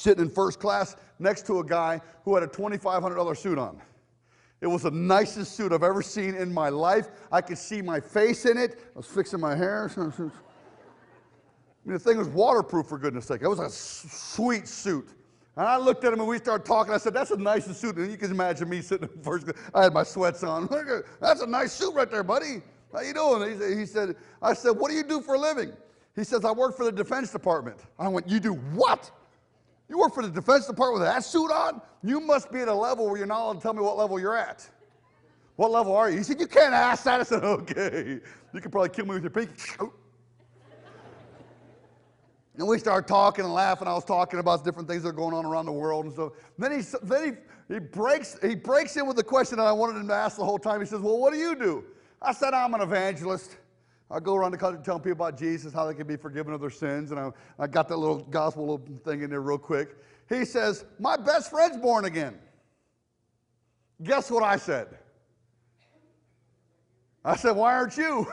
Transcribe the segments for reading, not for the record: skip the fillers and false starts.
sitting in first class next to a guy who had a $2,500 suit on. It was the nicest suit I've ever seen in my life. I could see my face in it. I was fixing my hair. I mean, the thing was waterproof, for goodness sake. It was a sweet suit. And I looked at him and we started talking. I said, that's the nicest suit. And you can imagine me sitting in first class. I had my sweats on. That's a nice suit right there, buddy. How you doing? He said, I said, what do you do for a living? He says, I work for the Defense Department. I went, you do what? You work for the Defense Department with that suit on? You must be at a level where you're not allowed to tell me what level you're at. What level are you? He said, you can't ask that. I said, okay. You could probably kill me with your pinky. And we started talking and laughing. I was talking about different things that are going on around the world and so. Then he breaks in with the question that I wanted him to ask the whole time. He says, well, what do you do? I said, I'm an evangelist. I go around the country telling people about Jesus, how they can be forgiven of their sins. And I got that little gospel thing in there real quick. He says, my best friend's born again. Guess what I said? I said, why aren't you?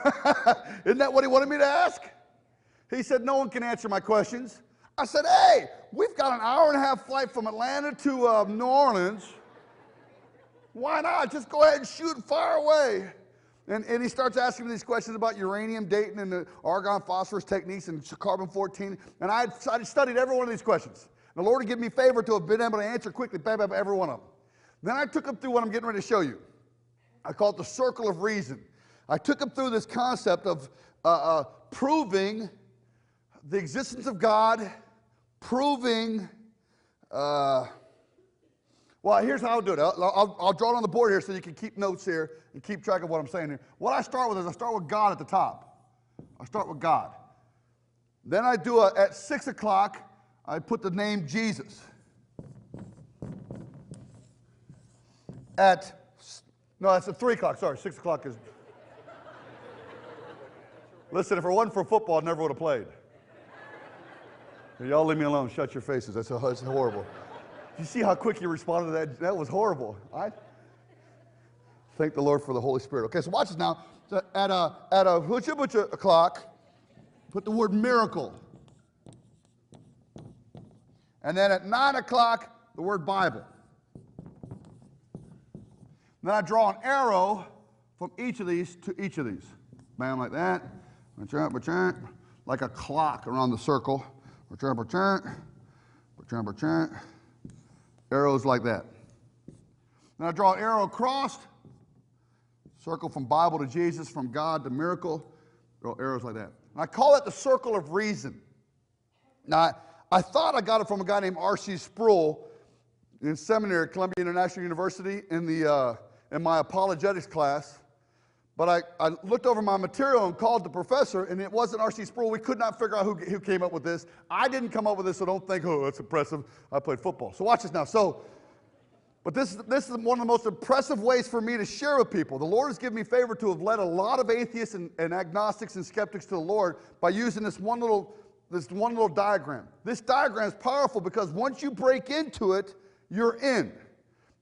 Isn't that what he wanted me to ask? He said, no one can answer my questions. I said, hey, we've got an hour-and-a-half flight from Atlanta to New Orleans. Why not? Just go ahead and shoot and fire away. And he starts asking me these questions about uranium dating and the argon phosphorus techniques and carbon-14. And I studied every one of these questions. And the Lord had given me favor to have been able to answer quickly, every one of them. Then I took him through what I'm getting ready to show you. I call it the circle of reason. I took him through this concept of proving the existence of God, proving, well, here's how I'll do it. I'll draw it on the board here so you can keep notes here and keep track of what I'm saying here. What I start with is I start with God at the top. I start with God. Then I do at 6 o'clock, I put the name Jesus. No, that's at 3 o'clock, sorry, 6 o'clock is. Listen, if it wasn't for football, I never would have played. Y'all leave me alone, shut your faces, that's horrible. You see how quick you responded to that? That was horrible. I thank the Lord for the Holy Spirit. Okay, so watch this now. So at a butcha o'clock, put the word miracle. And then at 9 o'clock, the word Bible. Then I draw an arrow from each of these to each of these. Bam, like that. Like a clock around the circle. Arrows like that. Then I draw an arrow across, circle from Bible to Jesus, from God to miracle, draw arrows like that. And I call that the circle of reason. Now, I thought I got it from a guy named R.C. Sproul in seminary at Columbia International University in my apologetics class. But I looked over my material and called the professor, and it wasn't R.C. Sproul. We could not figure out who came up with this. I didn't come up with this, so don't think, oh, that's impressive. I played football. So watch this now. But this is one of the most impressive ways for me to share with people. The Lord has given me favor to have led a lot of atheists and agnostics and skeptics to the Lord by using this one little diagram. This diagram is powerful because once you break into it, you're in.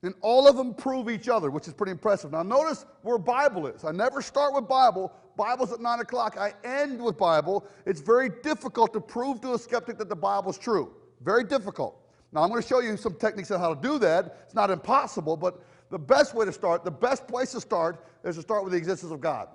And all of them prove each other, which is pretty impressive. Now notice where Bible is. I never start with Bible. Bible's at 9 o'clock. I end with Bible. It's very difficult to prove to a skeptic that the Bible's true. Very difficult. Now I'm going to show you some techniques on how to do that. It's not impossible, but the best way to start, the best place to start is to start with the existence of God.